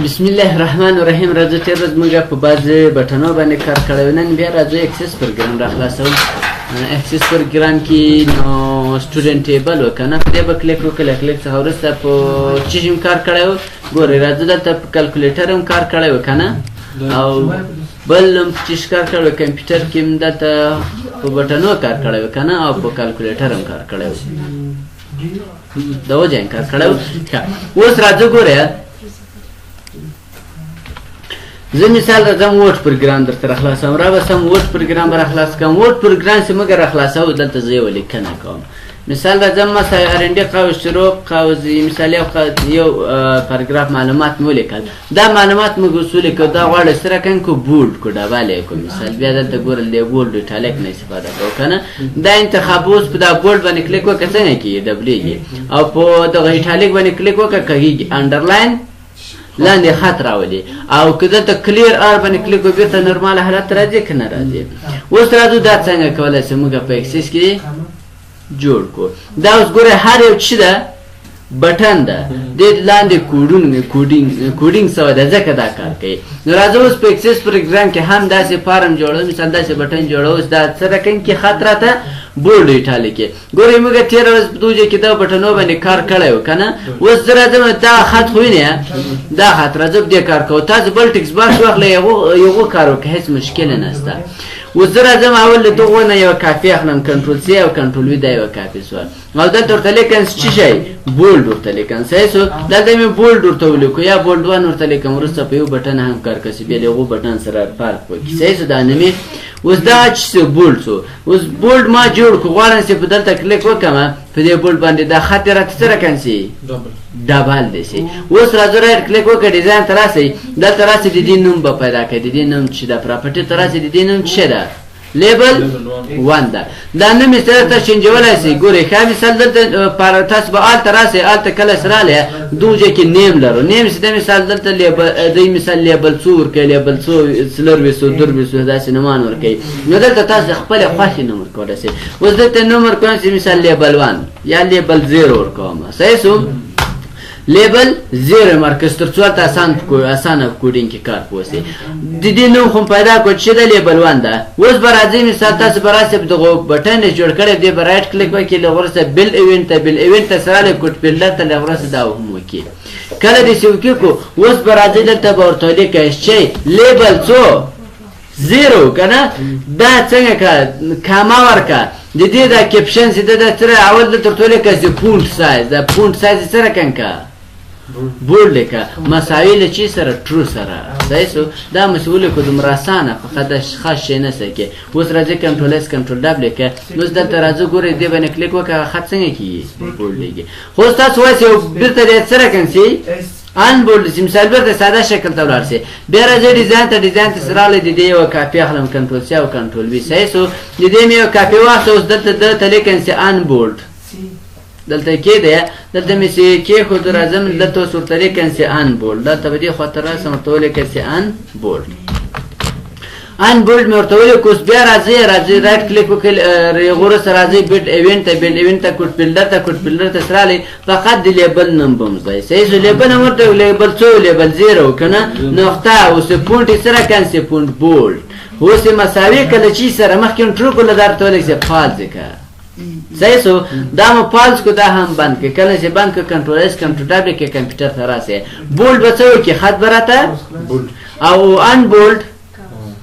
بسم الله الرحمن الرحیم. راځو تېر ورځ موږ په بعضې بټنو باندې کار کړی و. نن بیا راځو اکسس پروګرام را خلاصوو. اکسس پروګرام کې نو سټوډنټ ټیبل و که نه، په دې به کلیک وکړو. له کلیک څخه وروسته په څه شي کار کړی و ګورئ. راځو دلته په کلکولیټر هم کار کړی و که نه، او بل هم چې کار کړی و کمپیوټر کې هم دلته په بټنو کار کړی و که نه، او په کلکولیټر هم کار کړی و. د وجه یې کار کړی و. اوس راځو ګورئ، زه مثال راځم ووټ پروګرام درته راخلاصوم. رابسم ووټ پروګرام به راخلاص کوم. ووټ پروګرام چې موږ راخلاصوو دلته زه یوه لیکنه کوم. مثال راځم مثلا ارنډي قوس شروع قوس مثال یو پاراګراف معلومات مو لیکل. دا معلومات موږ اصول کو دا غواړو سره کنکو بولډ کو ډبل کو. مثال بیا دلته ګورل دی بولډ ایټالیک نه استفاده کوو کنه. دا انتخاب اوس په دا بولډ باندې کلیک وکړه څنګه کیږي ډبلیږي، او په دغه ایټالیک باندې کلیک وکړه کیږي انډرلاین لاندې خط راولي، او که دلته کلیر آر باندې کلیک وکړو بیرته نورمال حالت راځي که نه راځي. اوس راځو دا څنګه کولی شو موږ په اکسس کې جوړ کړو. دا اوس ګورئ هر یو څه ده بټن ده، دې لاندې کوډینګ سوی ده ځکه دا کار کوي. نو راځو اوس په اکسس پروګرام کې هم داسې فارم جوړو، مثال داسې بټن جوړو. اوس دا څه رقم کې خط راته بولډ ایټالیک کې ګورئ. موږ تېره ورځ په دوجه کې دا بټنو باندې کار کړی و که نه. اوس زه راځم دا خط خو وینئ، دا خط راځم دې کار کوو. تاسو بل ټکس باکس واخلئ یغو کار وکړئ، هېڅ مشکل نشته. اوس زه راځم اول د دغو نه یوه کاپي اخلم، کنټرول سی او کنټرول وي، دا یوه کاپي شوه. او دلته ورته لیکم څه شی بولډ ورته لیکم. صحیح شو. دلته مې بولډ ورته ولیکو یا بولډ وان ورته لیکم. وروسته په یو بټن هم کار کوي، بیا له هغو بټن سره فرق وکړي. صحیح شو. دا نومې اوس دا چې بولډ شو. اوس بولډ ما جوړ کړو، غواړم چې په دلته کلیک وکړم په دې بولډ باندې دا خط یې راته څه رقم شي ډبل دی شي. اوس راځو رایټ کلیک وکړه ډیزاین ته راسئ. دلته راسئ د دې نوم به پیدا کړئ. د دې نوم چې ده پراپرټي ته راسئ. د دې نوم څه ده لیبل 1 ده. دا نوم یې سره ته چینجولی شئ. ګورئ ښه مثال دلته تاسو به هلته راسئ، هلته کله چې رالی دوجه کې نیم لرو. نیم چې دی مثال دلته دی مثال لیبل څو ورکوي، لیبل څو څلورویشت درویشت داسې نومان ورکوي. نو دلته تاسو خپلې خوښې نوم ورکولی شئ. اوس دلته نوم ورکوم چې مثال لیبل 1 یا لیبل 0 ورکوم. صحیح شو. لیبل 0 مرکز تر څو ته اسانه کوډینګ کې کار پوسي. د دې نوم خو پیدا کړ چې د لیبل 1 ده. اوس به راځي مثال تاسو به راسئ په دغه بټن جوړ کړی دی، به رایټ کلیک وکړئ، له وروسته بل ایونټ ته بل ایونټ ته سره له کوډ بلډر ته له وروسته دا هم وکړئ. کله دې چې وکړو اوس به راځي دلته به ورته لیکئ چې لیبل څو 0 که نه. دا څنګه که کاما ورکړه د دې دا کیپشن چې ده سره اول دلته ورته ولیکئ چې پونټ سایز. دا پونټ سایز یې څه رقم که بولډ لیکه مساوي له چی سره ټرو سره. صحیح شو. دا مسؤل کو دومره اسانه فقط د خاص شی نه سکه. اوس راځي کنټرول اس کنټرول ډبل لیکه. اوس دلته راځو ګورئ دې باندې کلیک وکړه خط څنګه کیږي بولډ لیکه. خو تاسو وایي بیرته دې سره کنسي ان بولډ مثال بیرته ساده شکل ته ولاړ شي. بیا راځي ډیزاین ته سره له دې یو کاپي اخلم، کنټرول سی او کنټرول وی. صحیح شو. دې مې یو کاپي واخلم. اوس دلته د لیکنسي ان بولډ دلته کې دی، دلته مې چې کې خو راځم دلته اوس ورته لیکم چې ان بولډ. دلته به دې خواته راسم ورته ولیکم چې ان بولډ. ان بولډ مې ورته ولیکو. اوس بیا راځي رایټ کلیک وکړئ، وروسته راځي بلډ ایونټ ته بلډ ایونټ ته کوډ بلډر ته سره راغلی فقط د لیبل نوم به مځئ. صحیح شو. لیبل هم ورته لیبل څو لیبل 0 که نه نقطه. اوس پونټ یې سره کم چې پونټ بولډ. اوس یې مساوي کله چې سره مخکې ټرو کړو درته ولیک چې فالز یې که. صحیح شو. دا مو پالس کو دا هم بند که. کله چې بند که کنټرول اس کنټرول ډبل کې کمپیوټر ته راسئ. بولډ به څه وکړي خط به راته او ان بولډ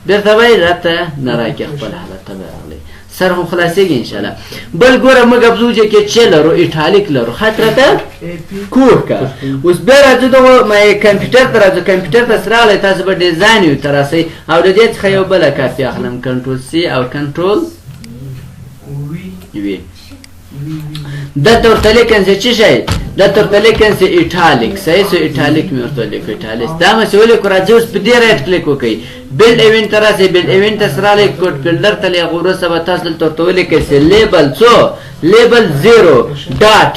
بیرته به یې راته نه راکړي خپل حالت ته به راغلی. سر هم خلاصېږي انشاءالله. بل ګوره موږ ابزوجه کې چې لرو ایټالیک لرو خط راته کوږ که. اوس بیا راځو دغه کمپیوټر ته راځو. کمپیوټر ته سره راغلی تاسو به ډیزاین یو ته راسئ او د دې څخه یو بله کاپي اخلم، کنټرول سی او کنټرول وی. دلته ورته لیکم چې څه شی دلته ورته لیکم چې ایټالیک. صحیح شو. ایټالیک مې ورته ولیکو ایټالیک. دا مې چې ولیکو راځي اوس په دې رایټ کلیک وکړئ، بلډ ایونټ ته راسئ. بلډ ایونټ ته سره راغلی کوډ بلډر ته له هغه وروسته به تاسو دلته ورته ولیکئ چې لیبل څو لیبل 0 ډاټ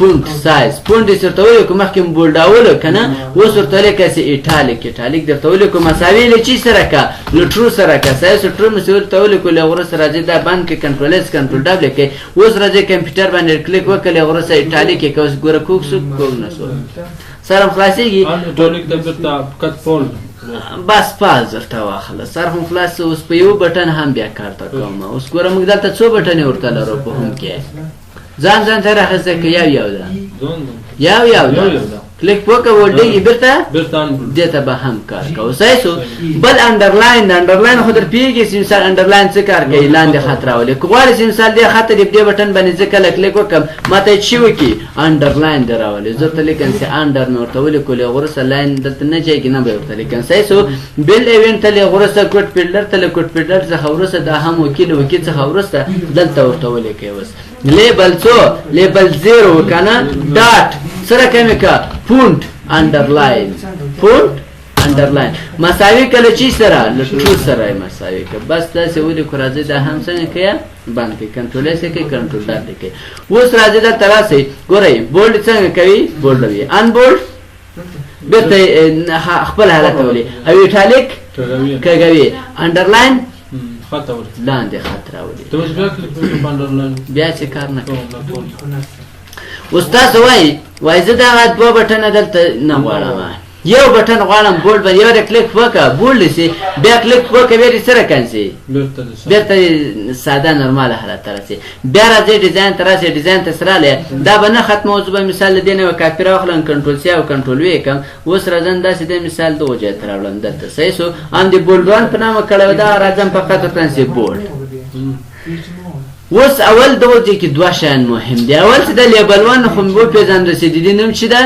فونټ سایز فونټ یې درته ولیکو مخکې مو بولډاولو که نه اوس ورته ولیکه سي ایټالیک درته ولیکو مساوي له چی سره که له ټرو سره که سایز ټرو مو ورته ولیکو له وروسته راځي دا بند کې کنټرول اس کنټرول ډبل کې اوس راځي کمپیوټر باندې کلیک وکړه له وروسته ایټالیک کې اوس ګوره کوک سو کوک نه سو سره خلاصيږي ایټالیک د بیرته کټ فول بس پاز درته واخله سر هم خلاص اوس په یو بټن هم بیا کار ته کوم اوس ګوره موږ دلته څو بټنې ورته لرو په هم کې ځان ته راخسته کې یو ده یو ده کلیک وکړه ولډي بیرته دته به هم کار کوي سایسو بل انډرلاین خو در پیږي چې مثال انډرلاین څه کار کوي لاندې خط راولي کوړې چې مثال دې خط دې بټن باندې ځکه کلیک وکم ماته چی وکي انډرلاین دراولي زه ته لیکن سي انډر نو ورته ولیکل غورسه لاین دلته نه ځای کې نه به ورته لیکن سایسو بل ایونت له غورسه کوټ پیلر ته کوټ پیلر څخه ورسه دا هم وکیل څخه ورسه دلته ورته ولیکي وس لیبل 0 کنه ډاټ سره کومه کا فونټ انډرلاین مساوي کله چی سره لټو سره مساوي که بس دا څه ولي کو راځي دا هم څنګه کیا باندې کنټرول یې کې کنټرول داته کې اوس راځي دا تراسه ګورئ بولډ څنګه کوي بولډ وي ان بولډ به خپل حالت ولي او ایټالیک کوي انډرلاین خط ورته لاندې خط راولي ته اوس بیا کلیک وکړه انډرلاین بیا څه کار نه کوي استاد وای زه دا دوه بټن دلته نه غواړم یو بټن غواړم بولډ باندې یو کلیک وکړه بولډ سي بیا کلیک وکړه بیا سره کنسي بیرته ساده نورمال حالت ترسي بیا راځي ډیزاین ترسي ډیزاین تسراله دا به نه ختمه موضوع مثال دینه کاپی راخلن کنټرول سی او کنټرول وی کوم اوس راځم دا سیده مثال د وجه ترولم دلته صحیح سو ام دی بولډون په نامه کړه دا راځم فقط ترسي بولډ اوس اول دوجه کې دوه شان مهم دي اول څه د لیبل 1 خو مو پیژندل سي دي نوم څه ده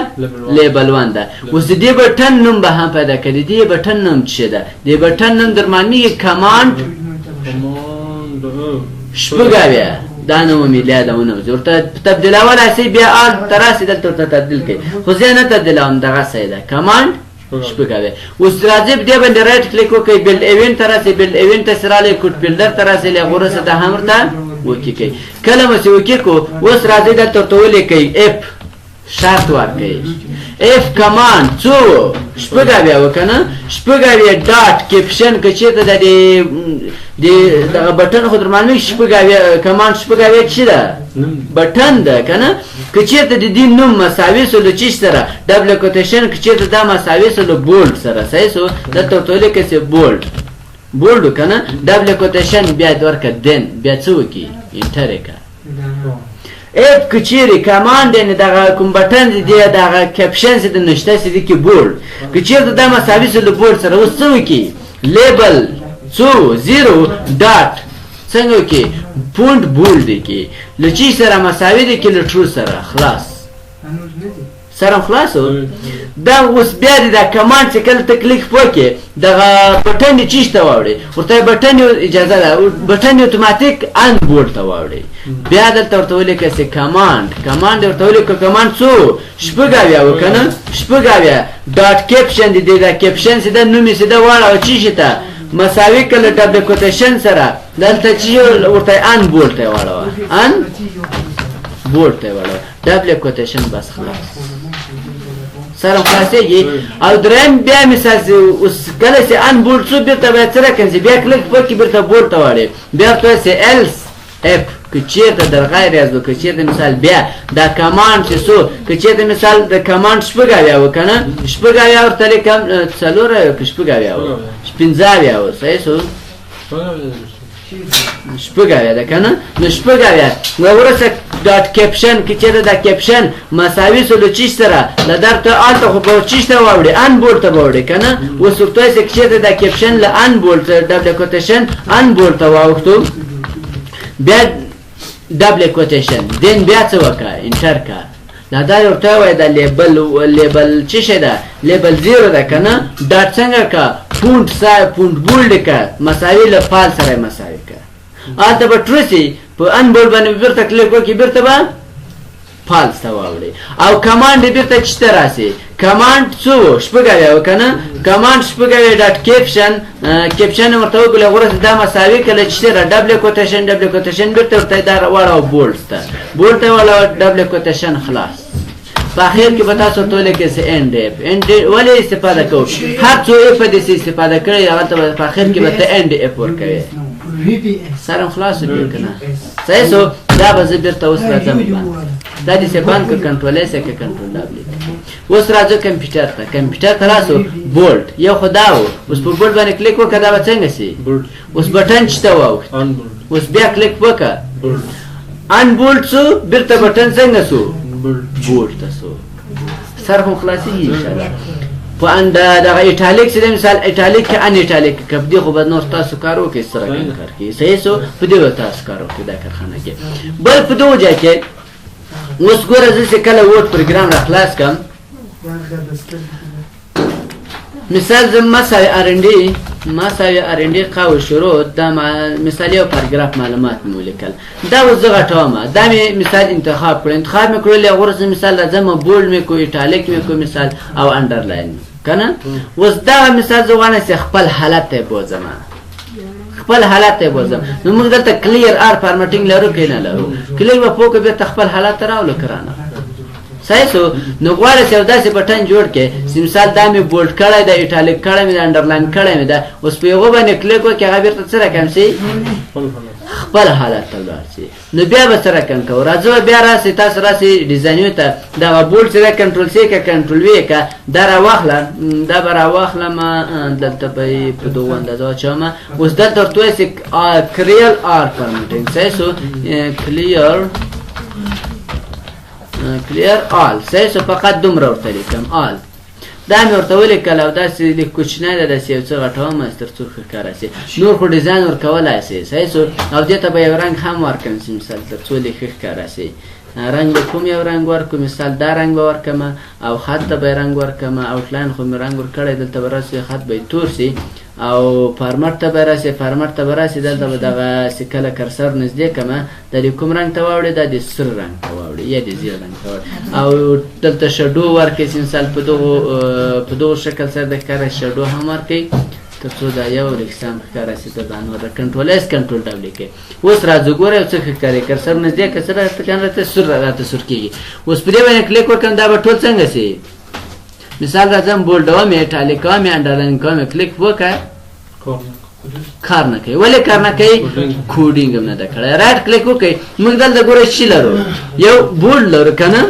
لیبل 1 ده اوس دې بټن نوم به هم پیدا کړی دی بټن نوم څه ده دې بټن نوم درمانی کمانډ شپږاویا دا نوم میلیا دا ونه ورته تبدیل اول اسی بیا ال تراسي دلته تبدیل کړي خو زه نه تبدیلوم دغه څه ده کمانډ شپږاویا اوس راځي دې باندې رائټ کلیک وکړئ بل ایونت تراسي بل ایونت سره له کوډ بلډر تراسي له غورسه د همرته وکی کوي کله مې وکی کو اوس راځي د ترتولې کوي اف شرط ورکړي اف کمانډ څو شپږاویا وکنه شپږاویا ډاټ کیپشن کچې ته د دغه بټن خو درمانه شپږاویا کمانډ شپږاویا چی ده بټن ده کنه کچې ته د دې نوم مساوي سره چی سره ډبل کوټیشن کچې ته دا مساوي سره بولډ سره صحیح سو د ترتولې کې سي بولډ کنه ډبل کوټیشن بیا ورکه دین بیا څو کی انټر کا اف کچيري کمانډ نه دغه کوم بټن دی دغه کیپشن د نشته سي کی بولډ کچير د مساوي سره بولډ سره وسو کی لیبل 0 ډاټ څنګه کی پونت بولډ کی لچی سره مساوي دي کی لټرو سره خلاص سره خلاصو دا اوس بیا د کمانډ چې کله تکلیک وکړي دغه بټن چیشته واوړي ورته بټن اجازه ده بټن اتوماتیک ان بورډ ته واوړي بیا دلته ورته ولیکه سي کمانډ ورته ولیکه کمانډ څو شپږاویا وکنه شپږاویا ډاټ کیپشن دی دا کیپشن سي د نومي سي د واړه چیشته مساوي کله ډبل کوټیشن سره دلته چې ورته ان بورډ ته واړه ان بورډ ته واړه ډبل کوټیشن بس خلاص سره خلاصيږي او دریم بیا مثال اوس کله چې ان بولډ څو بیرته به سره کنځي بیا کلیک وکړي بیرته بولډ ته واړي بیا ته سي ایلس اف کچېته در غیر یازو کچېته مثال بیا دا کمانډ چې سو کچېته مثال د کمانډ شپږاویا وکنه شپږاویا ورته لیکم څلور شپږاویا و شپږاویا و صحیح سو شپږاویا ده کنه نو شپږاویا نو ورسه ډاټ کیپشن کې چې دا کیپشن مساوي سره چی سره د درته الته خو په چی ته واوړي ان بولډ ته واوړي کنه وسوته چې دا کیپشن ل ان بولډ ډبل کوټیشن ان بولډ ته واوښتو بیا ډبل کوټیشن دین بیا څه وکړه انټر کا دا ورته وای دا لیبل چی شه ده لیبل 0 ده کنه ډاټ څنګه کا پونت بولډ کا مساوي له فال سره مساوي کا اته به ترسي په ان بولډ باندې بیرته کلیک وکړي بیرته به فالس ته واوړي او کمانډ بیرته چته راسي کمانډ څو شپږاویا وکنه کمانډ شپږاویا ډاټ کیپشن ورته وګله ورته دا مساوي کله چې ډبل کوټیشن بیرته ورته دا واړه بولډ ته واړه ډبل کوټیشن خلاص په اخر کې به تاسو ورته ولیکئ چې end اف ولې استفاده کوو هر څو اف په دې استفاده کړی هغه ته په اخر کې به ته end اف ورکوې سره خلاص کړو که نه صحیح شو دا به زه بېرته اوس راځم دا دې سبان که کنټرول ایس که کنټرول ډبل اوس راځو کمپیوټر ته کمپیوټر ته راسو بولټ یو خو دا و اوس په بولټ باندې کلیک وکړه دا به څنګه شي اوس بټن چې ته واوښت اوس بیا کلیک وکړه ان بولټ شو بېرته بټن څنګه شو بولټ ته شو سر خو خلاصېږي انشاءالله په دغه ایټالیک چې دی مثال ایټالیک کې ان ایټالیک که په دې خو به نور تاسو کار وکړئ سره کار کوي صحیح شو په دې به تاسو کار وکړئ دا کارخانه کې بل په دغو ځای کې اوس ګوره زه چې کله وورډ پروګرام را خلاص کړم مثال زه مساوي ار ان ډي قاو شروع دا مثال یو پاراګراف معلومات مې ولیکل دا اوس زه غټوم دا مې مثال انتخاب کړ انتخاب مې کړل هغه ورځ مثال راځم بولډ مې کو ایټالیک مې کو مثال او انډرلاین کنه اوس دا مثال زه غواړم چې خپل حالت ته بوځم خپل حالت ته بوځم نو موږ دلته کلیر ار فارمټینګ لرو کې نه لرو کلیر په پوکه به خپل حالت ته راولو کرانه صحیح شو نو غواړم چې داسې بټن جوړ کړې چې مثال دا مې بولډ کړی دا ایټالیک کړی مې دا انډرلاین کړی مې دا اوس په یوه باندې کلیک وکړې هغه بېرته څه رقم شي خپل حالت ته ولاړ شي نو بیا به څه رقم کوو راځو بیا راسئ تاسو راسئ ډیزاینو ته دغه بولډ چې دا کنټرول سی که کنټرول وی که دا راواخله دا به راواخلم دلته به یې په دغو اندازه واچوم اوس دلته ورته وایي چې کلیئر آر فارمټینګ صحیح شو کلیر آل صحیح شو فقط دومره ورته لیکم آل دا مې ورته ولیکل او داسې لیک کوچنی ده داسې یو څه غټوم تر څو ښه ښکاره شي نور خو ډیزاین ورکولی شي صحیح شو او دې ته به یو رنګ هم ورکړم چې مثال تر څو لیک ښه ښکاره شي رنګ به کوم یو رنګ ورکړو مثال دا رنګ به ورکړم او خط ته به یې رنګ ورکړم اوټلاین خو مې رنګ ورکړی دلته به راسي خط به یې تور شي او فارمټ ته به راسي فارمټ ته به راسي دلته به دغه چې کله کرسر نږدې کړمه دا د کوم رنګ ته واوړي دا د سور رنګ ته واوړي یا د زیړ رنګ ته واوړي او دلته شډو ورکړئ چې مثال په دغو شکل سره د ښکاره شډو هم ورکړئ تر څو دا یو رقسم ښکاره شي د ځان ور کنټرول ایس کنټرول ډبل کې اوس راځو ګوره یو څه ښکاري کرسر نږدې که څه راته سور راته سور کېږي اوس په دې باندې کلیک وکړم دا به ټول څنګه شي مثال راځم بولډوم یې ایټالیک کوم یې انډرلاین کوم یې کلیک وکړه کار نه کوي ولې کار نه کوي کوډینګ هم نه ده کړی رایټ کلیک وکړئ موږ دلته ګوره شي لرو یو بولډ لرو که نه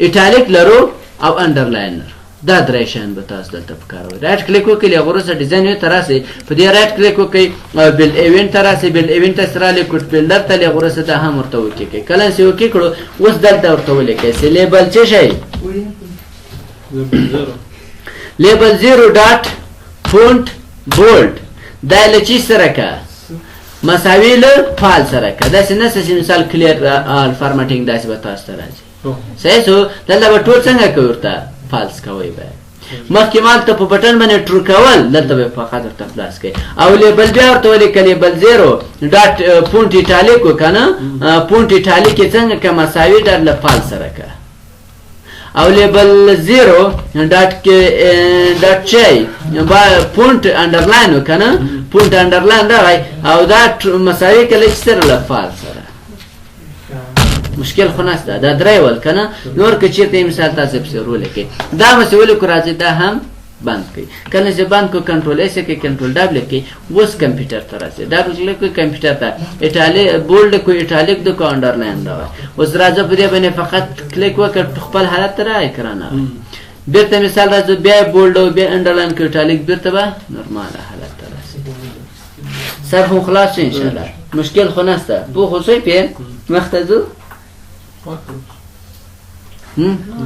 ایټالیک لرو او انډرلاین لرو دا درې شیان به تاسو دلته پکاروئ رایټ کلیک وکړئ هغه وروسته ډیزاین ته راسئ په دې رایټ کلیک وکړئ بل ایونټ ته راسئ بل ایونټ ته سره لیکوډ فیلډر ته هغه وروسته دا هم ورته اوکې کړئ کله چې اوکې کړو اوس دلته ورته ولیکئ چې لیبل څه شی لیبل 0 ډاټ فونټ بولډ دا له چی سره که مساوي له فال سره که داسې نه چې مثال کلیر فارمټینګ داسې به تاسو ته راځي صحیح شو دلته به ټول څنګه کوئ ورته فالس کوئ به مخکې مالته په بټن باندې ټرو کول دلته به فقط ورته خلاص کوئ او لیبل بیا ورته ولیکه لیبل 0 ډاټ پونټ ایټالیک و که نه پونټ ایټالیک یې څنګه که مساوي ډاټ له فال سره که او لیبل 0 ډاټ چی پونټ انډرلاین و که نه پونټ انډرلاین راغی او دا مساوي کله چې سره له فال سره مشکل خو نشته دا درې ول که نه نور که چېرته یې مثال تاسو پسې ولیکئ دا مسې ولیکو راځئ دا هم بند کړئ کله چې بند کړو کنټرول ایس کړئ کنټرول ډبل کړئ اوس کمپیوټر ته راسئ ډبل کلیک کړئ کمپیوټر ته بولډ کو ایټالیک د کو انډرلاین راغی اوس راځه په دې باندې فقط کلیک وکړ خپل حالت ته را اکران بیرته مثال راځو بیا بولډ او بیا انډرلاین کو ایټالیک بیرته به نورماله حالت ته راسي سب خو خلاص شي ان شاء الله مشکل خو نشته بو خو څه پې وخت ځو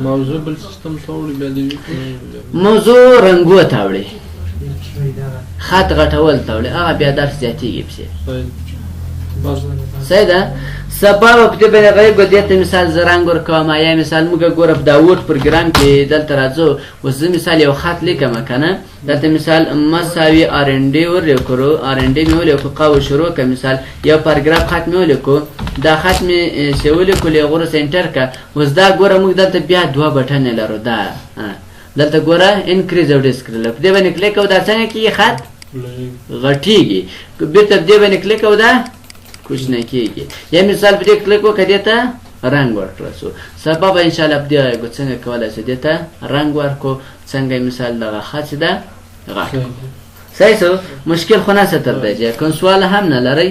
موضوع بل سیستم ته وړي بیا د موضوع رنګو ته وړي خط غټول ته وړي هغه بیا درس زیاتېږي پسې صحیح ده سبا په دې باندې غریب دې ته مثال زه رنګ ورکوم یا مثال موږ ګوره په دا وورډ پروګرام کې دلته راځو اوس زه مثال یو خط لیکم که نه دلته مثال مساوي آر ان ډي ولیکو آر ان ډي مې ولیکو قاو شروع که مثال یو پاراګراف خط مې ولیکو دا خط مې چې ولیکو له غوره سنټر که اوس دا ګوره موږ دلته بیا دوه بټنې لرو دا دلته ګوره انکریز او ډسکریز په دې باندې کلیک او دا څنګه کېږي خط غټېږي بېرته په دې باندې کلیک او دا کوچنی کېږي یا مثال په دې کلیک وکړه دې ته رنگ ورکړل شو سبب ان شاء الله بیا یو څنګه کولای شو دته رنگ ورکو څنګه مثال دغه خاص ده غاټ صحیح سو مشکل خو نه ستر دی کوم سوال هم نه لري